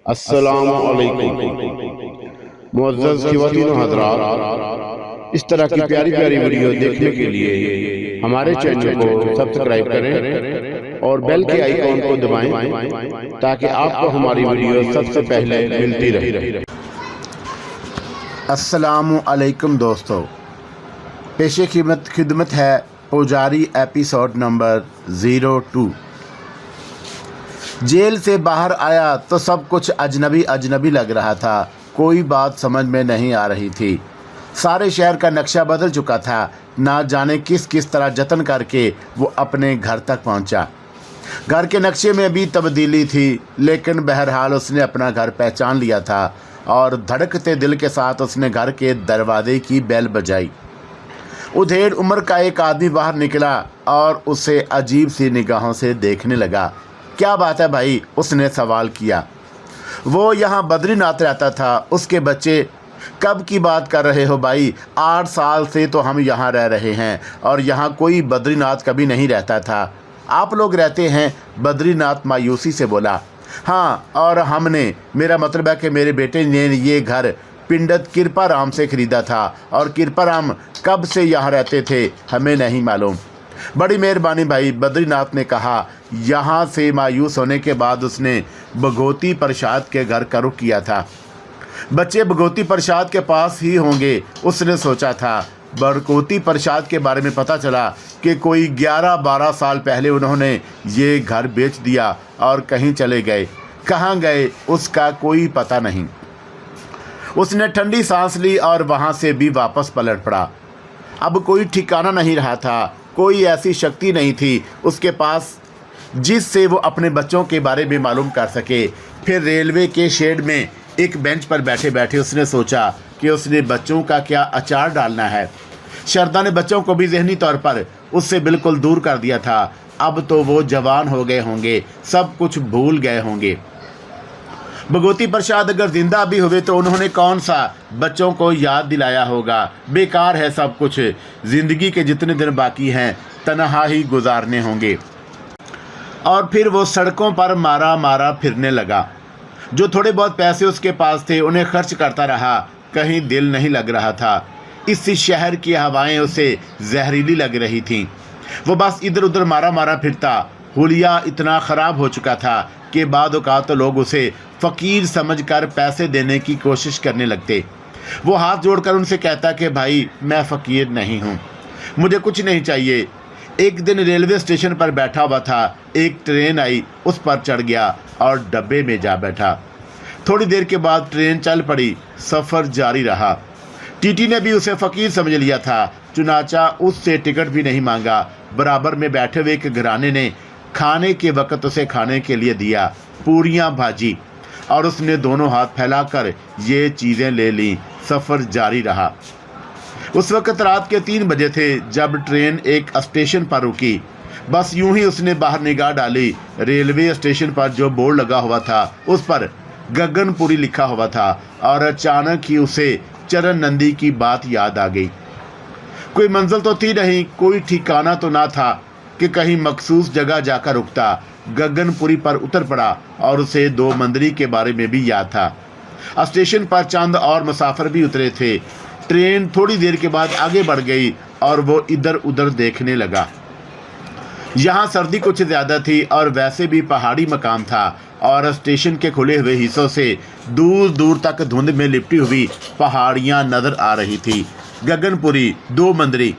अस्सलामु अलैकुम मुअज़्ज़ज़ ख़वातीन व हज़रात, इस तरह की प्यारी प्यारी वीडियो देखने के लिए हमारे चैनल को सब्सक्राइब करें और बेल के आइकॉन को दबाएं ताकि आपको हमारी वीडियो सबसे पहले मिलती रहे। अस्सलामु अलैकुम दोस्तों, पेशे खिदमत है पुजारी एपिसोड नंबर 02। जेल से बाहर आया तो सब कुछ अजनबी अजनबी लग रहा था। कोई बात समझ में नहीं आ रही थी। सारे शहर का नक्शा बदल चुका था। ना जाने किस किस तरह जतन करके वो अपने घर तक पहुंचा। घर के नक्शे में भी तब्दीली थी, लेकिन बहरहाल उसने अपना घर पहचान लिया था और धड़कते दिल के साथ उसने घर के दरवाजे की बेल बजाई। उधेड़ उम्र का एक आदमी बाहर निकला और उसे अजीब सी निगाहों से देखने लगा। क्या बात है भाई, उसने सवाल किया। वो यहाँ बद्रीनाथ रहता था। उसके बच्चे, कब की बात कर रहे हो भाई? 8 साल से तो हम यहाँ रह रहे हैं और यहाँ कोई बद्रीनाथ कभी नहीं रहता था। आप लोग रहते हैं? बद्रीनाथ मायूसी से बोला। हाँ, और हमने, मेरा मतलब है कि मेरे बेटे ने ये घर पिंडत कृपाराम से ख़रीदा था और कृपाराम कब से यहाँ रहते थे हमें नहीं मालूम। बड़ी मेहरबानी भाई, बद्रीनाथ ने कहा। यहाँ से मायूस होने के बाद उसने भगवती प्रसाद के घर का रुख किया था। बच्चे भगवती प्रसाद के पास ही होंगे, उसने सोचा था। भगवती प्रसाद के बारे में पता चला कि कोई 11-12 साल पहले उन्होंने ये घर बेच दिया और कहीं चले गए। कहाँ गए उसका कोई पता नहीं। उसने ठंडी सांस ली और वहाँ से भी वापस पलट पड़ा। अब कोई ठिकाना नहीं रहा था। कोई ऐसी शक्ति नहीं थी उसके पास जिससे वो अपने बच्चों के बारे में मालूम कर सके। फिर रेलवे के शेड में एक बेंच पर बैठे बैठे उसने सोचा कि उसने बच्चों का क्या अचार डालना है। शरदा ने बच्चों को भी ज़हनी तौर पर उससे बिल्कुल दूर कर दिया था। अब तो वो जवान हो गए होंगे, सब कुछ भूल गए होंगे। भगवती प्रसाद अगर जिंदा भी हुए तो उन्होंने कौन सा बच्चों को याद दिलाया होगा। बेकार है सब कुछ। ज़िंदगी के जितने दिन बाकी हैं तन्हा ही गुजारने होंगे। और फिर वो सड़कों पर मारा मारा फिरने लगा। जो थोड़े बहुत पैसे उसके पास थे उन्हें खर्च करता रहा। कहीं दिल नहीं लग रहा था। इस शहर की हवाएं उसे जहरीली लग रही थीं। वो बस इधर उधर मारा मारा फिरता। हुलिया इतना ख़राब हो चुका था कि बाद औक़ात तो लोग उसे फ़कीर समझकर पैसे देने की कोशिश करने लगते। वो हाथ जोड़कर उनसे कहता कि भाई, मैं फ़कीर नहीं हूँ, मुझे कुछ नहीं चाहिए। एक दिन रेलवे स्टेशन पर बैठा हुआ था। एक ट्रेन आई, उस पर चढ़ गया और डब्बे में जा बैठा। थोड़ी देर के बाद ट्रेन चल पड़ी। सफ़र जारी रहा। टीटी ने भी उसे फ़कीर समझ लिया था, चुनाचा उससे टिकट भी नहीं मांगा। बराबर में बैठे हुए एक घराने ने खाने के वक्त उसे खाने के लिए दिया, पूरियां भाजी, और उसने दोनों हाथ फैलाकर ये चीज़ें ले लीं। सफ़र जारी रहा। उस वक्त रात के 3 बजे थे जब ट्रेन एक स्टेशन पर रुकी। बस यूं ही उसने बाहर निगाह डाली। रेलवे स्टेशन पर जो बोर्ड लगा हुआ था उस पर गगनपुरी लिखा हुआ था और अचानक ही उसे चरण नंदी की बात याद आ गई। कोई मंजिल तो थी नहीं, कोई ठिकाना तो ना था कि कहीं मखसूस जगह जाकर रुकता। गगनपुरी पर उतर पड़ा और उसे 2 मंदिरी के बारे में भी याद था। स्टेशन पर चंद और मुसाफिर भी उतरे थे। ट्रेन थोड़ी देर के बाद आगे बढ़ गई और वो इधर उधर देखने लगा। यहाँ सर्दी कुछ ज़्यादा थी और वैसे भी पहाड़ी मकाम था और स्टेशन के खुले हुए हिस्सों से दूर दूर तक धुंध में लिपटी हुई पहाड़ियाँ नज़र आ रही थी। गगनपुरी, 2 मंदिरी।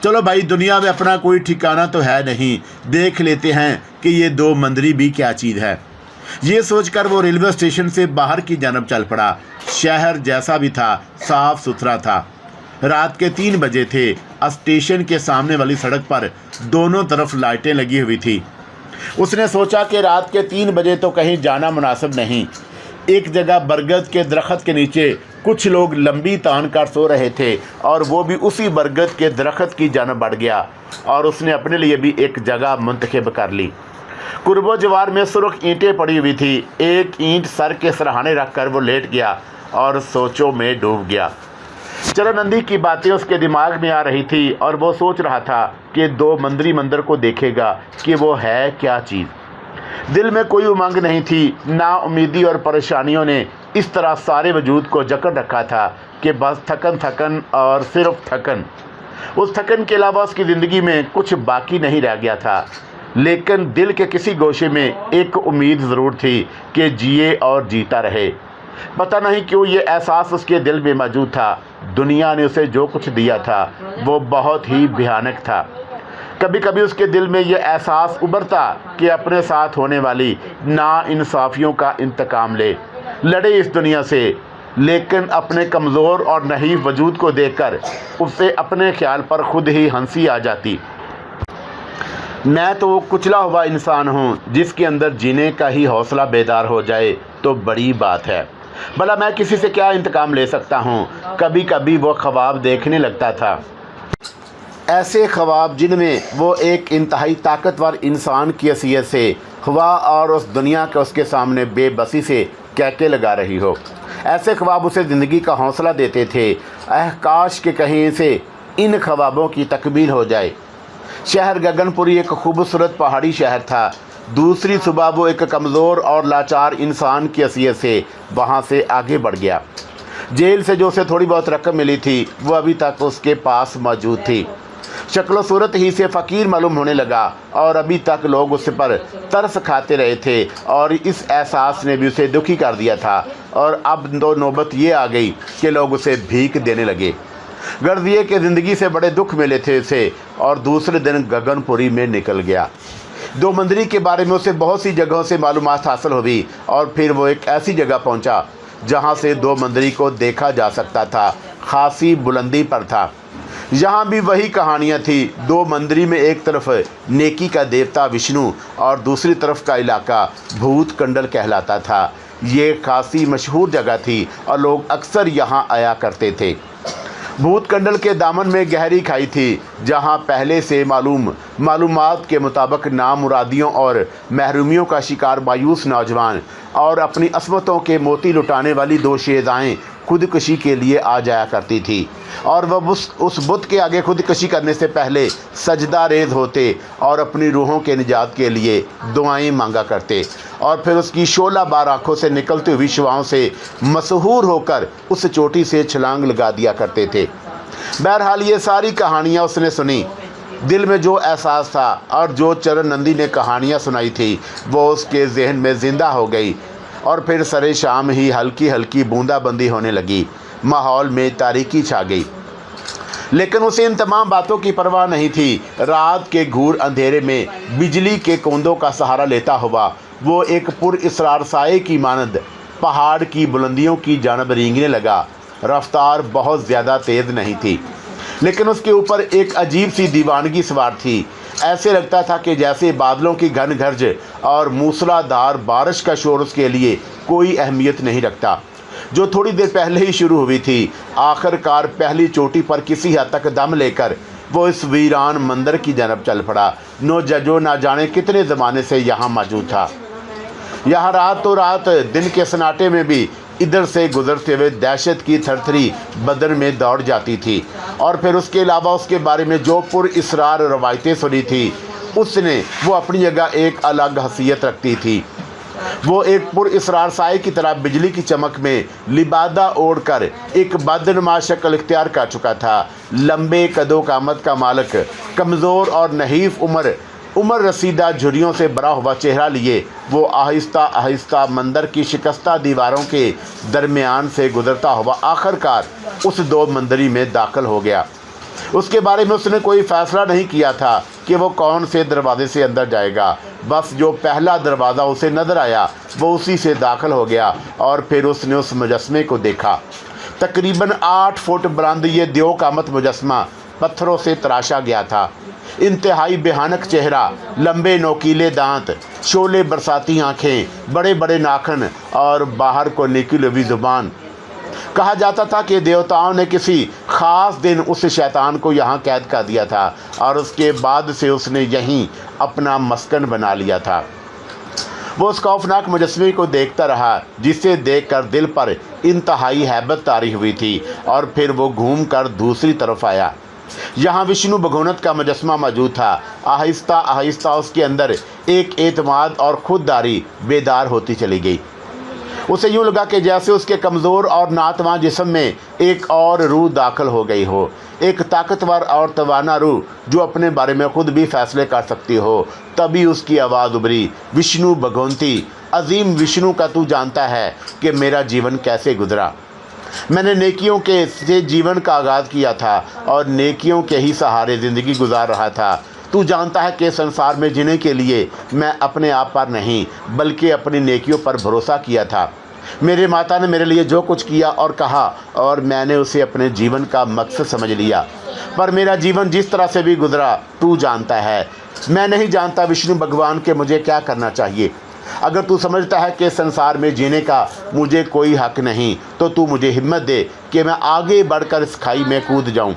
चलो भाई, दुनिया में अपना कोई ठिकाना तो है नहीं, देख लेते हैं कि ये 2 मंदिरी भी क्या चीज़ है। ये सोचकर वो रेलवे स्टेशन से बाहर की जानब चल पड़ा। शहर जैसा भी था, साफ सुथरा था। रात के 3 बजे थे। स्टेशन के सामने वाली सड़क पर दोनों तरफ लाइटें लगी हुई थी। उसने सोचा कि रात के 3 बजे तो कहीं जाना मुनासिब नहीं। एक जगह बरगद के दरख्त के नीचे कुछ लोग लंबी तान कर सो रहे थे और वो भी उसी बरगद के दरख्त की जानब बढ़ गया और उसने अपने लिए भी एक जगह मुंतखब कर ली। कुर्बो जवार में सुर्ख ईंटें पड़ी हुई थी। एक ईंट सर के सरहाने रखकर वो लेट गया और सोचों में डूब गया। चरणनंदी की बातें उसके दिमाग में आ रही थी और वो सोच रहा था कि 2 मंदिरी मंदिर को देखेगा कि वो है क्या चीज़। दिल में कोई उमंग नहीं थी, ना उम्मीदी और परेशानियों ने इस तरह सारे वजूद को जकड़ रखा था कि बस थकन थकन और सिर्फ थकन। उस थकन के अलावा उसकी ज़िंदगी में कुछ बाकी नहीं रह गया था। लेकिन दिल के किसी गोशे में एक उम्मीद ज़रूर थी कि जिए और जीता रहे। पता नहीं क्यों ये एहसास उसके दिल में मौजूद था। दुनिया ने उसे जो कुछ दिया था वो बहुत ही भयानक था। कभी कभी उसके दिल में ये एहसास उभरता कि अपने साथ होने वाली नाइंसाफ़ियों का इंतकाम लड़े इस दुनिया से। लेकिन अपने कमज़ोर और नहीफ वजूद को देखकर उसे अपने ख्याल पर खुद ही हंसी आ जाती। मैं तो वो कुचला हुआ इंसान हूँ जिसके अंदर जीने का ही हौसला बेदार हो जाए तो बड़ी बात है। भला मैं किसी से क्या इंतकाम ले सकता हूँ। कभी कभी वो ख्वाब देखने लगता था, ऐसे ख्वाब जिनमें वो एक इंतहाई ताकतवर इंसान की हैसियत से हवा और उस दुनिया के उसके सामने बेबसी से कहके लगा रही हो। ऐसे ख्वाब उसे ज़िंदगी का हौसला देते थे। काश के कहीं से इन ख्वाबों की तकमील हो जाए। शहर गगनपुरी एक खूबसूरत पहाड़ी शहर था। दूसरी सुबह वो एक कमज़ोर और लाचार इंसान की हैसियत से वहाँ से आगे बढ़ गया। जेल से जो उसे थोड़ी बहुत रकम मिली थी वो अभी तक उसके पास मौजूद थी। शक्ल सूरत ही से फ़कीर मालूम होने लगा और अभी तक लोग उस पर तरस खाते रहे थे और इस एहसास ने भी उसे दुखी कर दिया था। और अब तो नौबत ये आ गई कि लोग उसे भीख देने लगे। गर्ज ये कि ज़िंदगी से बड़े दुख मिले थे उसे और दूसरे दिन गगनपुरी में निकल गया। दो मंदिरी के बारे में उसे बहुत सी जगहों से मालूमात हासिल हुई और फिर वो एक ऐसी जगह पहुंचा जहां से दो मंदिरी को देखा जा सकता था। खासी बुलंदी पर था। यहाँ भी वही कहानियाँ थी। दो मंदिरी में एक तरफ नेकी का देवता विष्णु और दूसरी तरफ का इलाका भूत कंडल कहलाता था। ये खासी मशहूर जगह थी और लोग अक्सर यहाँ आया करते थे। भूत कंडल के दामन में गहरी खाई थी जहाँ पहले से मालूमात के मुताबिक नामुरादियों और महरूमियों का शिकार मायूस नौजवान और अपनी असमतों के मोती लुटाने वाली दो शेज़ाएँ खुदकुशी के लिए आ जाया करती थी। और वह उस बुत के आगे खुदकुशी करने से पहले सजदा रेज होते और अपनी रूहों के निजात के लिए दुआएं मांगा करते और फिर उसकी 16 बार आँखों से निकलती हुई शुआओं से मशहूर होकर उस चोटी से छलांग लगा दिया करते थे। बहरहाल ये सारी कहानियाँ उसने सुनी। दिल में जो एहसास था और जो चरण नंदी ने कहानियाँ सुनाई थी वो उसके जहन में ज़िंदा हो गई। और फिर सरे शाम ही हल्की हल्की बूंदाबंदी होने लगी। माहौल में तारीकी छा गई। लेकिन उसे इन तमाम बातों की परवाह नहीं थी। रात के घूर अंधेरे में बिजली के कोंदों का सहारा लेता हुआ वो एक पुरअसरार साए की मानद पहाड़ की बुलंदियों की जानब रेंगने लगा। रफ्तार बहुत ज़्यादा तेज़ नहीं थी लेकिन उसके ऊपर एक अजीब सी दीवानगी सवार थी। ऐसे लगता था कि जैसे बादलों की घन गर्ज और मूसलाधार बारिश का शोर उसके लिए कोई अहमियत नहीं रखता, जो थोड़ी देर पहले ही शुरू हुई थी। आखिरकार पहली चोटी पर किसी हद तक दम लेकर वो इस वीरान मंदिर की जानब चल पड़ा जो ना जाने कितने ज़माने से यहाँ मौजूद था। यहाँ रात तो रात दिन के सन्नाटे में भी इधर से गुजरते हुए दहशत की थरथरी बदन में दौड़ जाती थी। और फिर उसके अलावा उसके बारे में जो पुरअसरार रवायतें सुनी थी उसने वो अपनी जगह एक अलग हैसियत रखती थी। वो एक पुरअसरार साए की तरह बिजली की चमक में लिबादा ओढ़कर एक बदनुमा शक्ल इख्तियार कर चुका था। लंबे कदों कामत का मालिक, कमज़ोर और नहीफ उम्र रसीदा झुर्रियों से भरा हुआ चेहरा लिए वो आहिस्ता आहिस्ता मंदिर की शिकस्ता दीवारों के दरमियान से गुजरता हुआ आखिरकार उस दो मंदिरी में दाखिल हो गया। उसके बारे में उसने कोई फ़ैसला नहीं किया था कि वो कौन से दरवाजे से अंदर जाएगा। बस जो पहला दरवाज़ा उसे नज़र आया वो उसी से दाखिल हो गया और फिर उसने उस मुजस्मे को देखा। तकरीबन 8 फुट बुलंद ये देव कामत मुजस्मा पत्थरों से तराशा गया था। इंतहाई भयानक चेहरा, लंबे नोकीले दांत, शोले बरसाती आँखें, बड़े बड़े नाखून और बाहर को निकली हुई ज़ुबान। कहा जाता था कि देवताओं ने किसी ख़ास दिन उस शैतान को यहाँ कैद कर दिया था और उसके बाद से उसने यहीं अपना मस्कन बना लिया था। वो उस खौफनाक मुजस्मे को देखता रहा जिसे देखकर दिल पर इंतहाई हैबत तारी हुई थी और फिर वो घूम कर दूसरी तरफ आया। यहाँ विष्णु भगोनत का मुजस्मा मौजूद था। आहिस्ता आहिस्ता उसके अंदर एक एतमाद और खुददारी बेदार होती चली गई। उसे यूँ लगा कि जैसे उसके कमज़ोर और नातवान जिस्म में एक और रूह दाखिल हो गई हो, एक ताकतवर और तवाना रूह जो अपने बारे में खुद भी फैसले कर सकती हो। तभी उसकी आवाज़ उभरी, विष्णु भगवंती, अजीम विष्णु का तू जानता है कि मेरा जीवन कैसे गुजरा। मैंने नेकियों के से जीवन का आगाज़ किया था और नेकियों के ही सहारे ज़िंदगी गुजार रहा था। तू जानता है कि संसार में जीने के लिए मैं अपने आप पर नहीं बल्कि अपनी नेकियों पर भरोसा किया था। मेरे माता ने मेरे लिए जो कुछ किया और कहा और मैंने उसे अपने जीवन का मकसद समझ लिया, पर मेरा जीवन जिस तरह से भी गुजरा तू जानता है। मैं नहीं जानता विष्णु भगवान के मुझे क्या करना चाहिए। अगर तू समझता है कि संसार में जीने का मुझे कोई हक नहीं तो तू मुझे हिम्मत दे कि मैं आगे बढ़कर इस खाई में कूद जाऊं।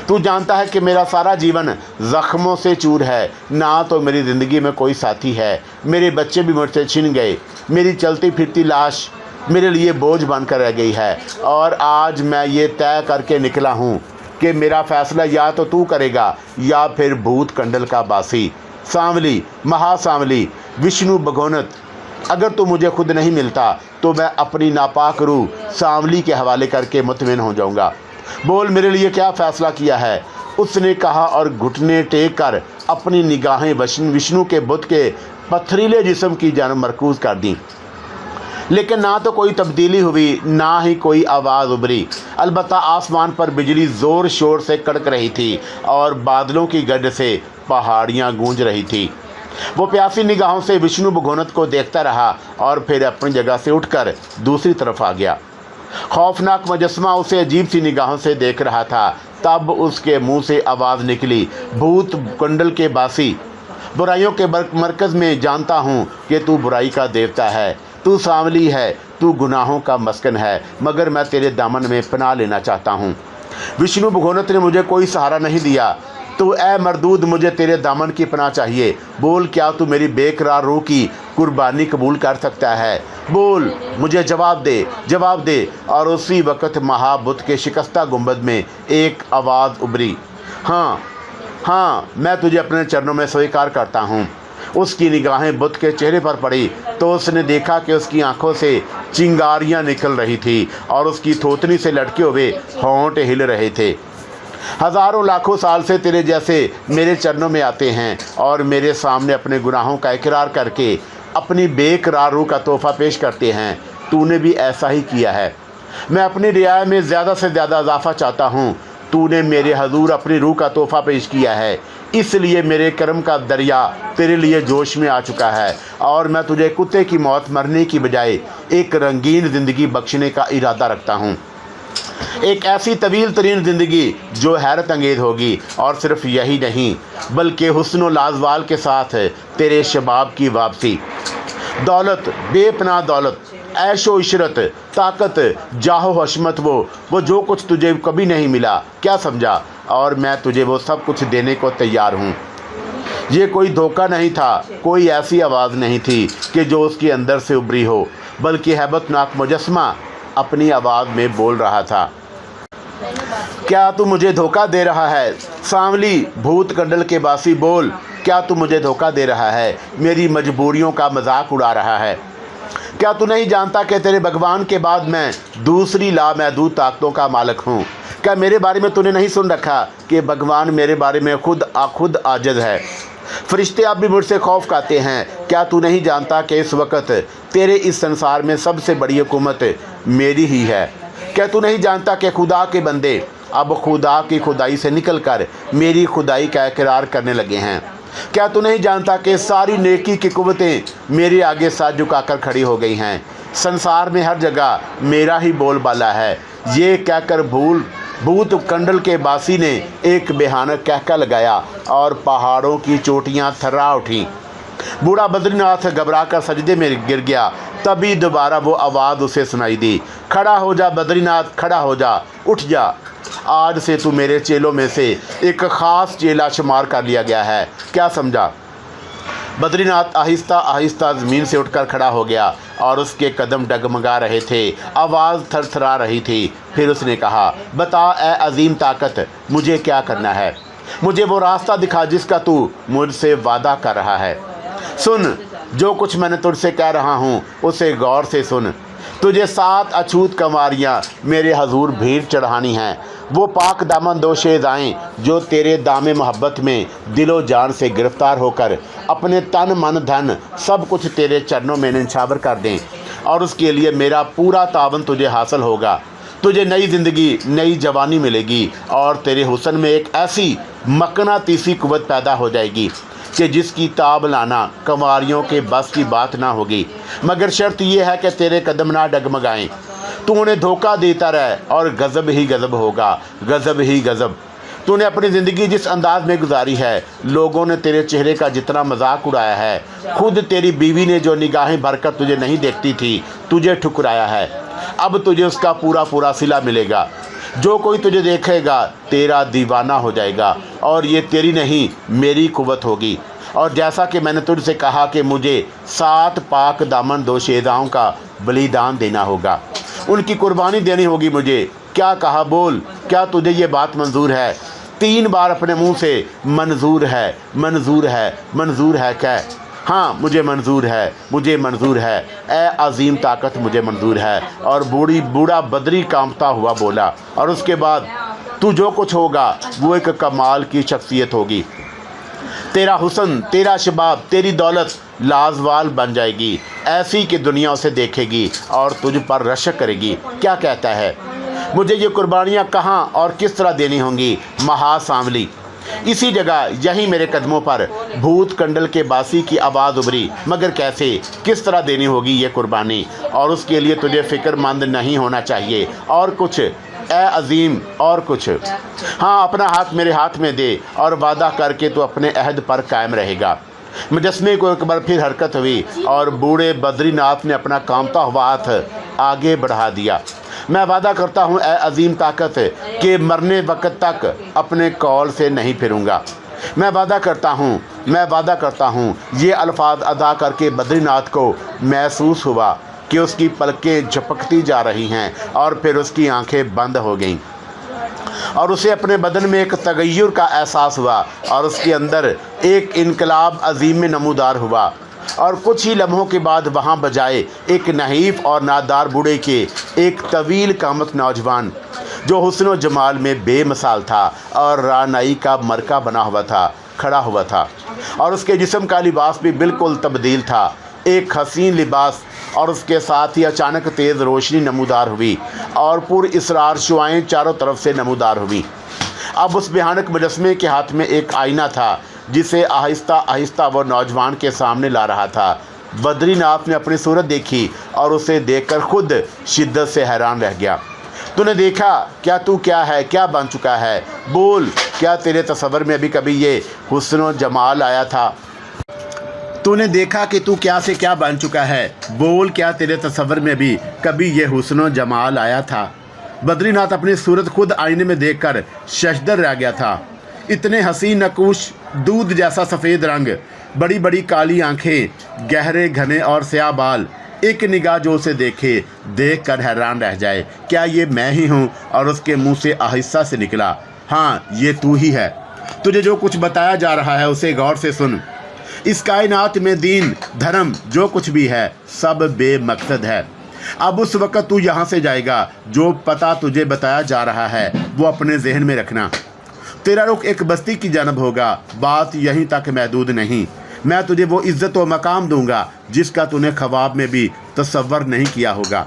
तू जानता है कि मेरा सारा जीवन ज़ख्मों से चूर है। ना तो मेरी ज़िंदगी में कोई साथी है, मेरे बच्चे भी मुझसे छिन गए, मेरी चलती फिरती लाश मेरे लिए बोझ बनकर रह गई है। और आज मैं ये तय करके निकला हूँ कि मेरा फ़ैसला या तो तू करेगा या फिर भूत कंडल का बासी, सांवली, महासांवली, विष्णु भगोनत। अगर तू मुझे खुद नहीं मिलता तो मैं अपनी नापाक रूह सांवली के हवाले करके मुतमिन हो जाऊंगा। बोल मेरे लिए क्या फ़ैसला किया है। उसने कहा और घुटने टेक कर अपनी निगाहें विष्णु के बुत के पथरीले जिस्म की जानब मरकूज़ कर दी। लेकिन ना तो कोई तब्दीली हुई ना ही कोई आवाज़ उभरी। अलबत्ता आसमान पर बिजली ज़ोर शोर से कड़क रही थी और बादलों की गर्ज से पहाड़ियाँ गूंज रही थी। वो प्यासी निगाहों से विष्णु भगोनत को देखता रहा और फिर अपनी जगह से उठकर दूसरी तरफ आ गया। खौफनाक मुजस्मा उसे अजीब सी निगाहों से देख रहा था। तब उसके मुंह से आवाज़ निकली, भूत कुंडल के बासी, बुराइयों के मरकज़ में जानता हूँ कि तू बुराई का देवता है, तू सांवली है, तू गुनाहों का मस्कन है, मगर मैं तेरे दामन में पनाह लेना चाहता हूँ। विष्णु भगोनत ने मुझे कोई सहारा नहीं दिया, तो ए मरदूद मुझे तेरे दामन की पनाह चाहिए। बोल क्या तू मेरी बेकरार रूह की कुर्बानी कबूल कर सकता है। बोल मुझे जवाब दे। और उसी वक़्त महाबुत के शिकस्ता गुंबद में एक आवाज़ उभरी, हाँ मैं तुझे अपने चरणों में स्वीकार करता हूँ। उसकी निगाहें बुत के चेहरे पर पड़ी तो उसने देखा कि उसकी आंखों से चिंगारियाँ निकल रही थी और उसकी थोतनी से लटके हुए होंठ हिल रहे थे। हज़ारों लाखों साल से तेरे जैसे मेरे चरणों में आते हैं और मेरे सामने अपने गुनाहों का इकरार करके अपनी बेकरार रूह का तोहफ़ा पेश करते हैं। तूने भी ऐसा ही किया है। मैं अपनी रियाया में ज़्यादा से ज़्यादा इजाफ़ा चाहता हूँ। तूने मेरे हजूर अपनी रूह का तोहफ़ा पेश किया है, इसलिए मेरे कर्म का दरिया तेरे लिए जोश में आ चुका है और मैं तुझे कुत्ते की मौत मरने की बजाय एक रंगीन ज़िंदगी बख्शने का इरादा रखता हूँ। एक ऐसी तवील तरीन ज़िंदगी जो हैरत अंगेज़ होगी। और सिर्फ यही नहीं बल्कि हुस्न लाजवाल के साथ तेरे शबाब की वापसी। दौलत, बेपनाह दौलत, ऐशो इशरत, ताकत, जाहो हशमत, वो जो कुछ तुझे कभी नहीं मिला, क्या समझा। और मैं तुझे वो सब कुछ देने को तैयार हूँ। ये कोई धोखा नहीं था, कोई ऐसी आवाज़ नहीं थी कि जो उसके अंदर से उभरी हो, बल्कि हैबतनाक मुजस्मा अपनी आवाज़ में बोल रहा था। क्या तू मुझे धोखा दे रहा है? सांवली, भूत कंडल के बासी, बोल क्या तू मुझे धोखा दे रहा है? मेरी मजबूरियों का मजाक उड़ा रहा है? क्या तू नहीं जानता कि तेरे भगवान के बाद मैं दूसरी लामहदूद ताकतों का मालिक हूँ? क्या मेरे बारे में तूने नहीं सुन रखा कि भगवान मेरे बारे में खुद आजिज़ है? फरिश्ते अब भी मुझसे खौफ खाते हैं। क्या तू नहीं जानता कि इस वक्त तेरे इस संसार में सबसे बड़ी हुकूमत मेरी ही है? क्या तू नहीं जानता कि खुदा के बंदे अब खुदा की खुदाई से निकलकर मेरी खुदाई का इकरार करने लगे हैं? क्या तू नहीं जानता कि सारी नेकी की कुव्वतें मेरे आगे साथ झुकाकर खड़ी हो गई हैं? संसार में हर जगह मेरा ही बोलबाला है। ये कहकर भूत कंडल के बासी ने एक बेहानक कहका लगाया और पहाड़ों की चोटियां थर्रा उठीं। बूढ़ा बद्रीनाथ घबराकर सजदे में गिर गया। तभी दोबारा वो आवाज़ उसे सुनाई दी, खड़ा हो जा बद्रीनाथ, खड़ा हो जा, उठ जा। आज से तू मेरे चेलों में से एक ख़ास चेला शुमार कर लिया गया है, क्या समझा? बद्रीनाथ आहिस्ता आहिस्ता ज़मीन से उठकर खड़ा हो गया और उसके कदम डगमगा रहे थे, आवाज़ थरथरा रही थी। फिर उसने कहा, बता ए अजीम ताकत, मुझे क्या करना है? मुझे वो रास्ता दिखा जिसका तू मुझसे वादा कर रहा है। सुन, जो कुछ मैंने तुझसे कह रहा हूँ उसे गौर से सुन। तुझे 7 अछूत कंवारियाँ मेरे हजूर भीड़ चढ़ानी हैं। वो पाक दामन दोशेज़ आएँ जो तेरे दामे मोहब्बत में दिलो जान से गिरफ़्तार होकर अपने तन मन धन सब कुछ तेरे चरणों में निछावर कर दें, और उसके लिए मेरा पूरा तावन तुझे हासिल होगा। तुझे नई ज़िंदगी, नई जवानी मिलेगी और तेरे हुस्न में एक ऐसी मकनातीसी कुव्वत पैदा हो जाएगी कि जिसकी ताब लाना कंवारियों के बस की बात ना होगी। मगर शर्त यह है कि तेरे कदम ना डगमगाएं। तू उन्हें धोखा देता रहे और गज़ब ही गज़ब होगा, गज़ब ही गज़ब। तूने अपनी ज़िंदगी जिस अंदाज में गुजारी है, लोगों ने तेरे चेहरे का जितना मजाक उड़ाया है, खुद तेरी बीवी ने जो निगाहें भरकर तुझे नहीं देखती थी, तुझे ठुकराया है। अब तुझे उसका पूरा पूरा सिला मिलेगा। जो कोई तुझे देखेगा तेरा दीवाना हो जाएगा, और ये तेरी नहीं मेरी कुव्वत होगी। और जैसा कि मैंने तुझसे कहा कि मुझे 7 पाक दामन दोशेज़ाओं का बलिदान देना होगा, उनकी कुर्बानी देनी होगी मुझे। क्या कहा, बोल, क्या तुझे ये बात मंजूर है? 3 बार अपने मुंह से मंजूर है, मंजूर है, मंजूर है कह। हाँ, मुझे मंजूर है, मुझे मंजूर है, ए अजीम ताकत, मुझे मंजूर है। और बूढ़ा बदरी कांपता हुआ बोला, और उसके बाद तू जो कुछ होगा वो एक कमाल की शख्सियत होगी। तेरा हुस्न, तेरा शबाब, तेरी दौलत लाजवाल बन जाएगी, ऐसी कि दुनिया उसे देखेगी और तुझ पर रशक करेगी। क्या कहता है? मुझे ये कुर्बानियाँ कहाँ और किस तरह देनी होंगी? महासामली, इसी जगह, यहीं मेरे कदमों पर भूत कंडल के बासी की आवाज़ उभरी। मगर कैसे, किस तरह देनी होगी ये कुर्बानी? और उसके लिए तुझे फ़िक्रमंद नहीं होना चाहिए। और कुछ ए अजीम, और कुछ? हाँ, अपना हाथ मेरे हाथ में दे और वादा करके तू अपने अहद पर कायम रहेगा। मुजस्मे को एक बार फिर हरकत हुई और बूढ़े बद्रीनाथ ने अपना कांपता हुआ हाथ आगे बढ़ा दिया। मैं वादा करता हूँ ए अजीम ताकत कि मरने वक्त तक अपने कौल से नहीं फिरूँगा। मैं वादा करता हूँ। ये अल्फाज अदा करके बद्रीनाथ को महसूस हुआ कि उसकी पलकें झपकती जा रही हैं और फिर उसकी आंखें बंद हो गईं, और उसे अपने बदन में एक तगय्युर का एहसास हुआ और उसके अंदर एक इनकलाब अजीम में नमूदार हुआ। और कुछ ही लम्हों के बाद वहाँ बजाए एक नहीफ और नादार बूढ़े के एक तवील कामत नौजवान, जो हुस्न व जमाल में बेमिसाल था और रानाई का मरका बना हुआ था, खड़ा हुआ था। और उसके जिस्म का लिबास भी बिल्कुल तब्दील था, एक हसीन लिबास। और उसके साथ ही अचानक तेज़ रोशनी नमूदार हुई और पूरी इसरार शुआएँ चारों तरफ से नमूदार हुई। अब उस भयानक मुजस्मे के हाथ में एक आईना था जिसे आहिस्ता आहिस्ता वो नौजवान के सामने ला रहा था। बद्रीनाथ ने अपनी सूरत देखी और उसे देखकर खुद शिद्दत से हैरान रह गया। तूने देखा क्या? तू क्या है, क्या बन चुका है? बोल, क्या तेरे तस्वर में अभी कभी ये हुस्न व जमाल आया था? तूने देखा कि तू क्या से क्या बन चुका है? बोल, क्या तेरे तस्वर में भी कभी ये हुस्न व जमाल आया था? बद्रीनाथ अपनी सूरत खुद आईने में देखकर शशदर रह गया था। इतने हसीन नकूश, दूध जैसा सफ़ेद रंग, बड़ी बड़ी काली आंखें, गहरे घने और स्याह बाल। एक निगाह जो उसे देख कर हैरान रह जाए। क्या ये मैं ही हूँ? और उसके मुंह से आहिस्ता से निकला, हाँ, ये तू ही है। तुझे जो कुछ बताया जा रहा है उसे गौर से सुन। इस कायनात में दीन, धर्म, जो कुछ भी है, सब बेमकसद है। अब उस वक़्त तू यहाँ से जाएगा। जो पता तुझे बताया जा रहा है वो अपने जहन में रखना। तेरा रुख एक बस्ती की जानब होगा। बात यहीं तक महदूद नहीं, मैं तुझे वो इज़्ज़त व मकाम दूंगा जिसका तूने ख्वाब में भी तसव्वुर नहीं किया होगा।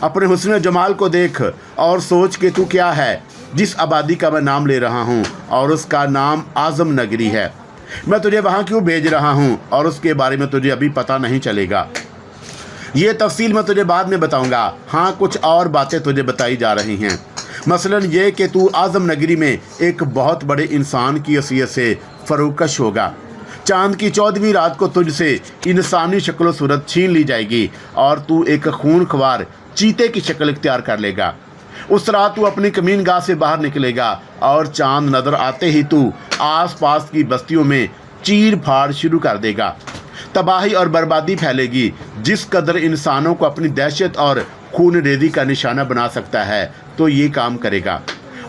अपने हुस्न जमाल को देख और सोच कि तू क्या है। जिस आबादी का मैं नाम ले रहा हूँ और उसका नाम आज़म नगरी है, मैं तुझे वहाँ क्यों भेज रहा हूँ और उसके बारे में तुझे अभी पता नहीं चलेगा। ये तफसील मैं तुझे बाद में बताऊँगा। हाँ, कुछ और बातें तुझे बताई जा रही हैं। मसलन ये कि तू आज़म नगरी में एक बहुत बड़े इंसान की हैसियत से फरोकश होगा। चांद की 14वीं रात को तुझसे इंसानी शक्ल सूरत छीन ली जाएगी और तू एक खूनख्वार चीते की शक्ल इख्तियार कर लेगा। उस रात तू अपनी कमीनगाह से बाहर निकलेगा और चांद नज़र आते ही तू आस पास की बस्तियों में चीर फाड़ शुरू कर देगा। तबाही और बर्बादी फैलेगी। जिस कदर इंसानों को अपनी दहशत और खून रेजी का निशाना बना सकता है तो ये काम करेगा।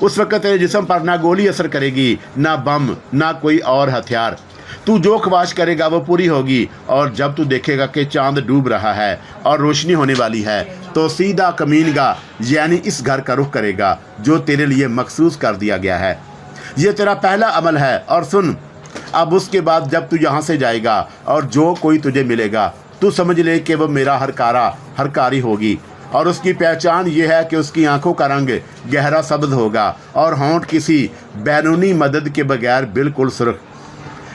उस वक्त तेरे जिस्म पर ना गोली असर करेगी, ना बम, ना कोई और हथियार। तू जो ख्वाहिश करेगा वो पूरी होगी। और जब तू देखेगा कि चांद डूब रहा है और रोशनी होने वाली है तो सीधा कमीनगाह यानी इस घर का रुख करेगा जो तेरे लिए मखसूस कर दिया गया है। ये तेरा पहला अमल है। और सुन, अब उसके बाद जब तू यहाँ से जाएगा और जो कोई तुझे मिलेगा तू समझ ले कि वो मेरा हरकारी होगी। और उसकी पहचान ये है कि उसकी आंखों का रंग गहरा सब्ज होगा और होंठ किसी बैरूनी मदद के बगैर बिल्कुल सुर्ख।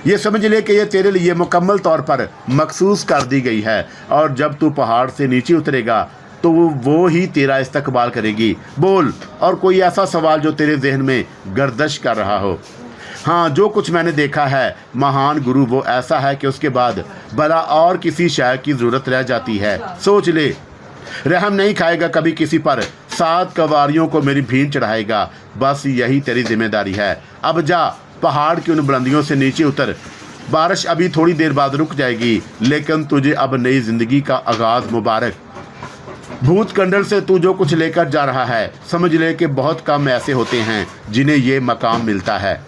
ये समझ ले कि ये तेरे लिए मुकम्मल तौर पर मखसूस कर दी गई है। और जब तू पहाड़ से नीचे उतरेगा तो वो ही तेरा इस्तकबाल करेगी। बोल और कोई ऐसा सवाल जो तेरे जहन में गर्दिश कर रहा हो। हाँ, जो कुछ मैंने देखा है महान गुरु वो ऐसा है कि उसके बाद भला और किसी शय की ज़रूरत रह जाती है। सोच ले, रहम नहीं खाएगा कभी किसी पर, 7 कवारियों को मेरी भीड़ चढ़ाएगा। बस यही तेरी जिम्मेदारी है। अब जा, पहाड़ की उन बुलंदियों से नीचे उतर। बारिश अभी थोड़ी देर बाद रुक जाएगी, लेकिन तुझे अब नई जिंदगी का आगाज़ मुबारक। भूत कंडल से तू जो कुछ लेकर जा रहा है समझ ले कि बहुत कम ऐसे होते हैं जिन्हें ये मकाम मिलता है।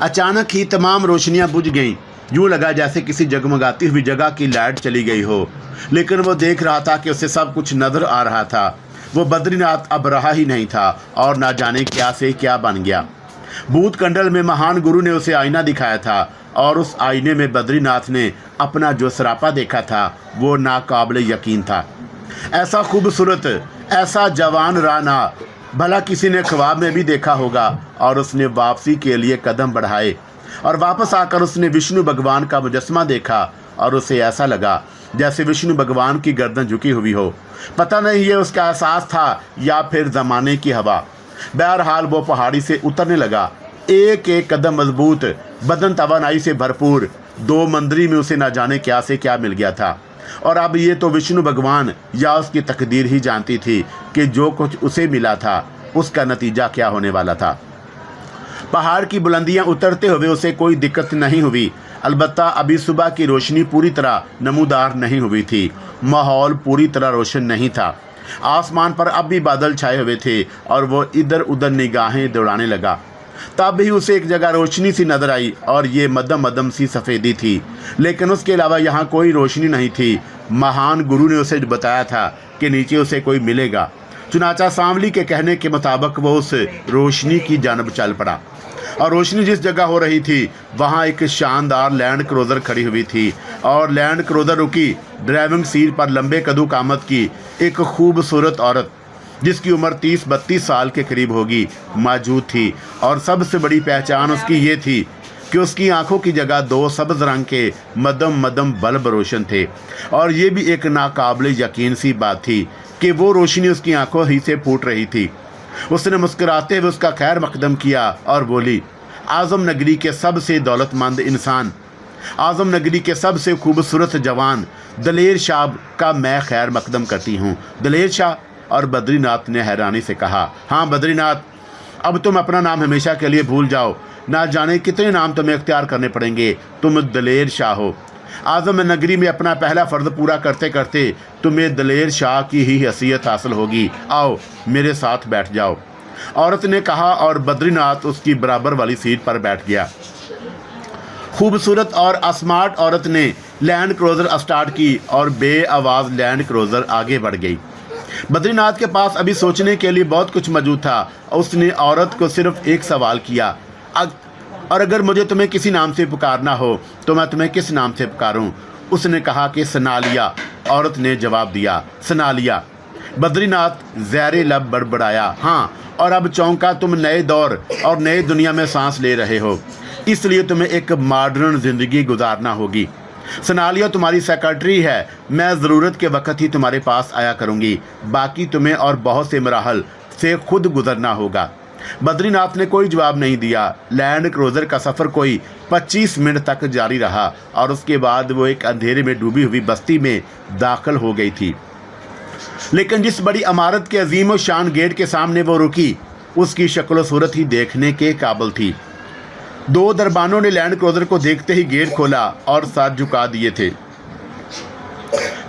अचानक ही तमाम रोशनियां बुझ गईं। यूँ लगा जैसे किसी जगमगाती हुई जगह की लाइट चली गई हो। लेकिन वो देख रहा था कि उसे सब कुछ नजर आ रहा था। वो बद्रीनाथ अब रहा ही नहीं था और ना जाने क्या से क्या बन गया। भूत कंडल में महान गुरु ने उसे आईना दिखाया था और उस आईने में बद्रीनाथ ने अपना जो सरापा देखा था वो नाकाबिल यकीन था। ऐसा खूबसूरत, ऐसा जवान राना भला किसी ने ख्वाब में भी देखा होगा। और उसने वापसी के लिए कदम बढ़ाए और वापस आकर उसने विष्णु भगवान का मुजस्समा देखा और उसे ऐसा लगा जैसे विष्णु भगवान की गर्दन झुकी हुई हो। पता नहीं ये उसका एहसास था या फिर ज़माने की हवा। बहरहाल वो पहाड़ी से उतरने लगा। एक एक कदम मजबूत, बदन तवानाई से भरपूर। 2 मंदिर में उसे न जाने क्या से क्या मिल गया था। और अब ये तो विष्णु भगवान या उसकी तकदीर ही जानती थी कि जो कुछ उसे मिला था उसका नतीजा क्या होने वाला था। पहाड़ की बुलंदियां उतरते हुए उसे कोई दिक्कत नहीं हुई। अलबत्ता अभी सुबह की रोशनी पूरी तरह नमूदार नहीं हुई थी। माहौल पूरी तरह रोशन नहीं था। आसमान पर अब भी बादल छाए हुए थे और वो इधर उधर निगाहें दौड़ाने लगा। तब भी उसे एक जगह रोशनी सी नजर आई और ये मदम मदम सी सफ़ेदी थी, लेकिन उसके अलावा यहाँ कोई रोशनी नहीं थी। महान गुरु ने उसे बताया था कि नीचे उसे कोई मिलेगा। चुनाचा सांवली के कहने के मुताबिक वो उस रोशनी की जानब चल पड़ा और रोशनी जिस जगह हो रही थी वहाँ एक शानदार लैंड क्रूज़र खड़ी हुई थी और लैंड क्रूज़र रुकी। ड्राइविंग सीट पर लंबे कदू कामत की एक खूबसूरत औरत जिसकी उम्र 30-32 साल के करीब होगी मौजूद थी। और सबसे बड़ी पहचान उसकी ये थी कि उसकी आंखों की जगह 2 सब्ज़ रंग के मदम मदम बल्ब रोशन थे। और ये भी एक नाकाबिल यकीन सी बात थी कि वो रोशनी उसकी आंखों ही से फूट रही थी। उसने मुस्कुराते हुए उसका खैर मकदम किया और बोली, आज़म नगरी के सबसे दौलतमंद इंसान, आज़म नगरी के सबसे खूबसूरत जवान दलेर शाह का मैं खैर मकदम करती हूँ। दलेर शाह? और बद्रीनाथ ने हैरानी से कहा, हाँ बद्रीनाथ, अब तुम अपना नाम हमेशा के लिए भूल जाओ। ना जाने कितने नाम तुम्हें इख्तियार करने पड़ेंगे। तुम दलेर शाह हो। आज़म नगरी में अपना पहला फ़र्ज़ पूरा करते करते तुम्हें दलेर शाह की ही हैसियत हासिल होगी। आओ मेरे साथ बैठ जाओ, औरत ने कहा और बद्रीनाथ उसकी बराबर वाली सीट पर बैठ गया। खूबसूरत और स्मार्ट औरत ने लैंड क्रूज़र स्टार्ट की और बेआवाज़ लैंड क्रूज़र आगे बढ़ गई। बद्रीनाथ के पास अभी सोचने के लिए बहुत कुछ मौजूद था। उसने औरत को सिर्फ एक सवाल किया, और अगर मुझे तुम्हें किसी नाम से पुकारना हो तो मैं तुम्हें किस नाम से पुकारूं? उसने कहा कि सनालिया। औरत ने जवाब दिया, सनालिया। बद्रीनाथ ज़ैरे लब बड़बड़ाया, हाँ, और अब चौंका, तुम नए दौर और नई दुनिया में सांस ले रहे हो, इसलिए तुम्हें एक मॉडर्न ज़िंदगी गुजारना होगी। सनालिया तुम्हारी सेक्रेटरी है। मैं ज़रूरत के वक्त ही तुम्हारे पास आया करूँगी, बाकी तुम्हें और बहुत से मराहल से खुद गुजरना होगा। बद्रीनाथ ने कोई जवाब नहीं दिया। लैंड क्रूज़र का सफ़र कोई 25 मिनट तक जारी रहा और उसके बाद वो एक अंधेरे में डूबी हुई बस्ती में दाखिल हो गई थी। लेकिन जिस बड़ी इमारत के अजीम और शान गेट के सामने वो रुकी, उसकी शक्ल सूरत ही देखने के काबिल थी। दो दरबानों ने लैंड क्रूजर को देखते ही गेट खोला और साथ झुका दिए थे।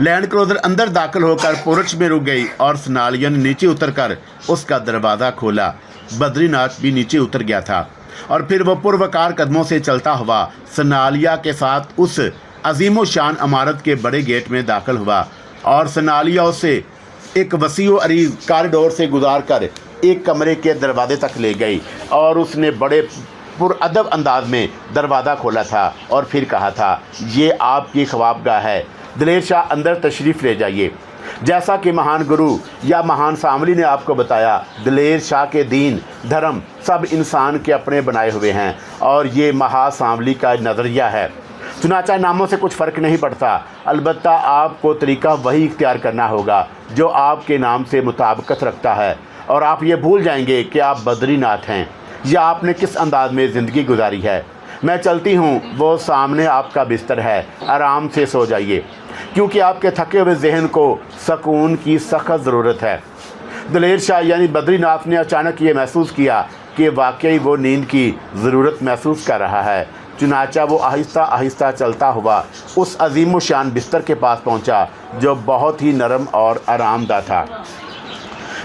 लैंड क्रूजर अंदर दाखिल होकर पोर्च में रुक गई और सनालिया ने नीचे उतरकर उसका दरवाज़ा खोला। बद्रीनाथ भी नीचे उतर गया था और फिर वो पुरवकार कदमों से चलता हुआ सनालिया के साथ उस अजीमो शान इमारत के बड़े गेट में दाखिल हुआ और सनालिया उसे एक वसीओ अरीज कॉरिडोर से गुजार कर एक कमरे के दरवाजे तक ले गई और उसने बड़े पुरअदब अंदाज में दरवाज़ा खोला था और फिर कहा था, ये आपकी ख्वाबगाह है, दिलेर शाह अंदर तशरीफ़ ले जाइए। जैसा कि महान गुरु या महान सांवली ने आपको बताया, दिलेर शाह के दीन धर्म सब इंसान के अपने बनाए हुए हैं और ये महासांवली का नज़रिया है। चुनाचा नामों से कुछ फ़र्क नहीं पड़ता, अलबत्ता आपको तरीका वही इख्तियार करना होगा जो आपके नाम से मुताबिकत रखता है और आप ये भूल जाएंगे कि आप बद्रीनाथ हैं या आपने किस अंदाज में ज़िंदगी गुजारी है। मैं चलती हूँ, वो सामने आपका बिस्तर है, आराम से सो जाइए क्योंकि आपके थके हुए जहन को सुकून की सख्त ज़रूरत है। दिलेर शाह यानी बद्रीनाथ ने अचानक ये महसूस किया कि वाकई वो नींद की ज़रूरत महसूस कर रहा है। चुनाचा वो आहिस्ता आहिस्ता चलता हुआ उस अजीम शान बिस्तर के पास पहुंचा जो बहुत ही नरम और आरामदा था।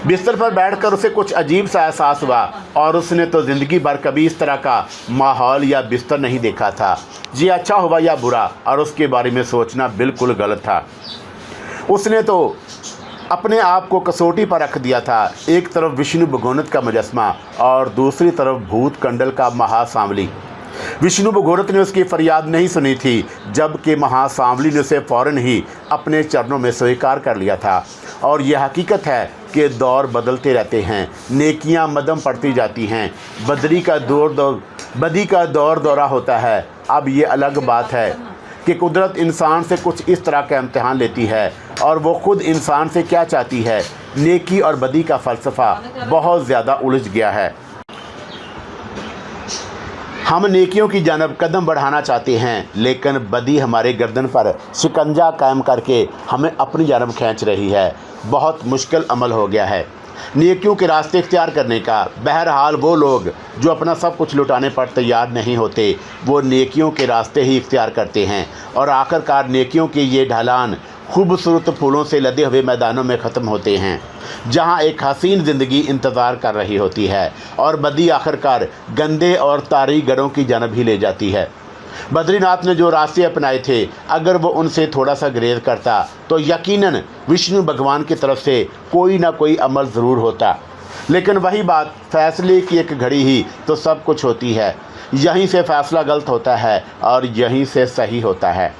बिस्तर पर बैठकर उसे कुछ अजीब सा एहसास हुआ और उसने तो ज़िंदगी भर कभी इस तरह का माहौल या बिस्तर नहीं देखा था। ये अच्छा हुआ या बुरा, और उसके बारे में सोचना बिल्कुल गलत था। उसने तो अपने आप को कसौटी पर रख दिया था। एक तरफ विष्णु भगोनत का मुजस्मा और दूसरी तरफ भूत कंडल का महासांवली। विष्णु भगोनत ने उसकी फरियाद नहीं सुनी थी, जबकि महासांवली ने उसे फ़ौरन ही अपने चरणों में स्वीकार कर लिया था। और यह हकीकत है कि दौर बदलते रहते हैं, नेकियां मदम पड़ती जाती हैं, बदी का दौर दौरा होता है। अब ये अलग बात है कि कुदरत इंसान से कुछ इस तरह का इम्तिहान लेती है और वो ख़ुद इंसान से क्या चाहती है। नेकी और बदी का फ़लसफ़ा बहुत ज़्यादा उलझ गया है। हम नेकियों की जानब कदम बढ़ाना चाहते हैं, लेकिन बदी हमारे गर्दन पर शिकंजा कायम करके हमें अपनी जानब खींच रही है। बहुत मुश्किल अमल हो गया है नेकियों के रास्ते इख्तियार करने का। बहरहाल वो लोग जो अपना सब कुछ लुटाने पर तैयार नहीं होते, वो नेकियों के रास्ते ही इख्तियार करते हैं और आखिरकार नेकियों के ये ढलान खूबसूरत फूलों से लदे हुए मैदानों में ख़त्म होते हैं, जहां एक हसीन ज़िंदगी इंतज़ार कर रही होती है और बदी आखिरकार गंदे और तारीक गढ़ों की जानब ही ले जाती है। बद्रीनाथ ने जो रास्ते अपनाए थे, अगर वो उनसे थोड़ा सा ग्रेज करता तो यकीनन विष्णु भगवान की तरफ से कोई ना कोई अमल ज़रूर होता। लेकिन वही बात, फ़ैसले की एक घड़ी ही तो सब कुछ होती है। यहीं से फ़ैसला गलत होता है और यहीं से सही होता है।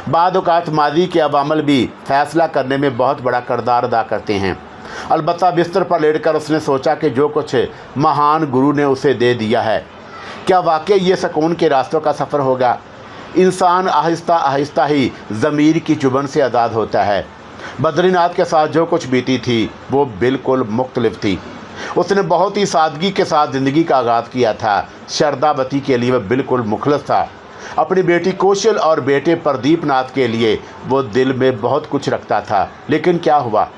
बाद औक़ात माजी के अवामल भी फ़ैसला करने में बहुत बड़ा किरदार अदा करते हैं। अलबत्ता बिस्तर पर लेटकर उसने सोचा कि जो कुछ महान गुरु ने उसे दे दिया है, क्या वाकई ये सुकून के रास्तों का सफ़र होगा। इंसान आहिस्ता आहिस्ता ही ज़मीर की चुभन से आज़ाद होता है। बद्रीनाथ के साथ जो कुछ बीती थी वो बिल्कुल मुख्तलिफ थी। उसने बहुत ही सादगी के साथ ज़िंदगी का आगाज़ किया था। शरदावती के लिए वह बिल्कुल मुखलस था। अपनी बेटी कौशल और बेटे प्रदीप नाथ के लिए वो दिल में बहुत कुछ रखता था। लेकिन क्या हुआ,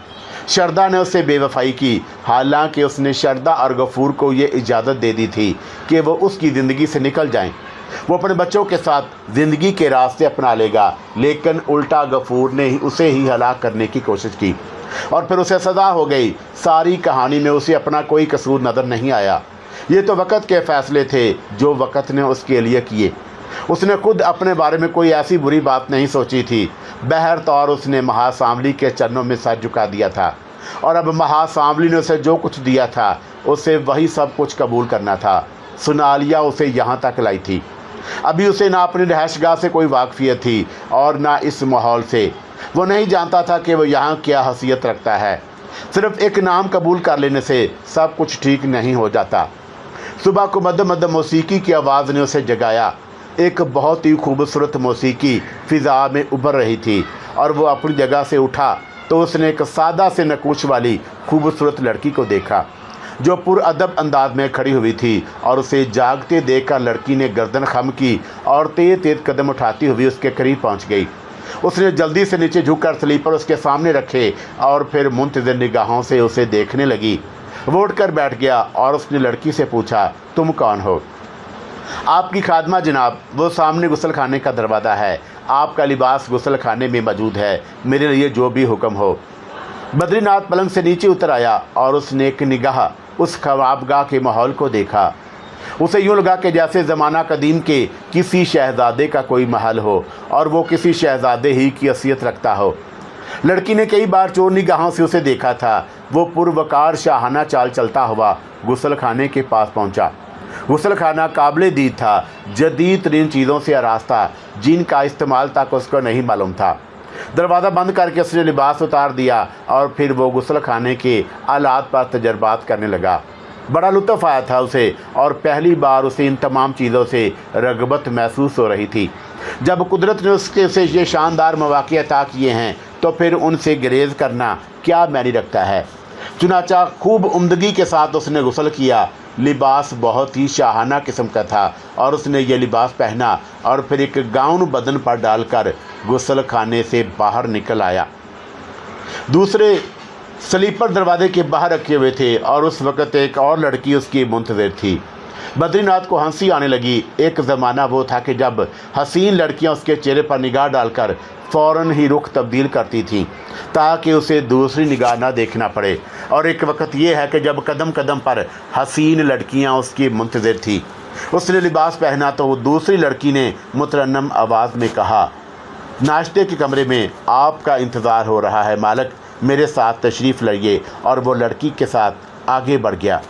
शरदा ने उससे बेवफाई की। हालांकि उसने शरदा और गफूर को ये इजाज़त दे दी थी कि वो उसकी ज़िंदगी से निकल जाएं। वो अपने बच्चों के साथ ज़िंदगी के रास्ते अपना लेगा, लेकिन उल्टा गफूर ने उसे ही हलाक करने की कोशिश की और फिर उसे सज़ा हो गई। सारी कहानी में उसे अपना कोई कसूर नज़र नहीं आया। ये तो वक़्त के फ़ैसले थे जो वक़्त ने उसके लिए किए। उसने खुद अपने बारे में कोई ऐसी बुरी बात नहीं सोची थी। बहर तौर उसने महासांवली के चरणों में सर झुका दिया था और अब महासांवली ने उसे जो कुछ दिया था उसे वही सब कुछ कबूल करना था। सुनालिया उसे यहाँ तक लाई थी। अभी उसे ना अपनी रहशगाह से कोई वाकफियत थी और ना इस माहौल से। वो नहीं जानता था कि वो यहाँ क्या हैसियत रखता है। सिर्फ एक नाम कबूल कर लेने से सब कुछ ठीक नहीं हो जाता। सुबह को मध्य मध्य मौसीकी की आवाज़ ने उसे जगाया। एक बहुत ही खूबसूरत मौसीकी फ़िज़ा में उभर रही थी और वो अपनी जगह से उठा तो उसने एक सादा से नकूश वाली खूबसूरत लड़की को देखा जो पुरअदब अंदाज में खड़ी हुई थी और उसे जागते देखकर लड़की ने गर्दन खम की और तेज़ तेज़ कदम उठाती हुई उसके करीब पहुंच गई। उसने जल्दी से नीचे झुककर स्लीपर उसके सामने रखे और फिर मुंतज़िर निगाहों से उसे देखने लगी। वो उठकर बैठ गया और उसने लड़की से पूछा, तुम कौन हो? आपकी खादमा जनाब, वो सामने गुसल खाने का दरवाज़ा है। आपका लिबास गुसल खाने में मौजूद है, मेरे लिए जो भी हुक्म हो। बद्रीनाथ पलंग से नीचे उतर आया और उसने एक निगाह उस ख्वाबगाह के माहौल को देखा। उसे यूँ लगा कि जैसे ज़माना कदीम के किसी शहज़ादे का कोई महल हो और वो किसी शहज़ादे ही की हैसियत रखता हो। लड़की ने कई बार चोर निगाहों से उसे देखा था। वो पुरवकार शाहाना चाल चलता हुआ गुसल खाने के पास पहुंचा। गुसल खाना काबिल दीद था, जदीद तरीन चीज़ों से आरास्ता, जिनका इस्तेमाल तक उसको नहीं मालूम था। दरवाज़ा बंद करके उसने लिबास उतार दिया और फिर वो गुसल खाने के आलात पर तजर्बात करने लगा। बड़ा लुत्फ़ आया था उसे और पहली बार उसे इन तमाम चीज़ों से रग़बत महसूस हो रही थी। जब कुदरत ने उसे ये शानदार मौक़े अता किए हैं तो फिर उनसे गुरेज़ करना क्या मायने रखता है। चुनाचा खूब उम्दगी के साथ उसने गुसल किया। लिबास बहुत ही शाहाना किस्म का था और उसने ये लिबास पहना और फिर एक गाउन बदन पर डालकर गुसल खाने से बाहर निकल आया। दूसरे स्लीपर दरवाजे के बाहर रखे हुए थे और उस वक़्त एक और लड़की उसकी मुंतज़िर थी। बद्रीनाथ को हंसी आने लगी। एक ज़माना वो था कि जब हसीन लड़कियां उसके चेहरे पर निगाह डालकर फ़ौरन ही रुख तब्दील करती थीं ताकि उसे दूसरी निगाह ना देखना पड़े, और एक वक्त ये है कि जब कदम कदम पर हसीन लड़कियां उसकी मुंतज़िर थी। उसने लिबास पहना तो दूसरी लड़की ने मुतरन्नम आवाज़ में कहा, नाश्ते के कमरे में आपका इंतज़ार हो रहा है मालिक, मेरे साथ तशरीफ़ लाइए। और वो लड़की के साथ आगे बढ़ गया।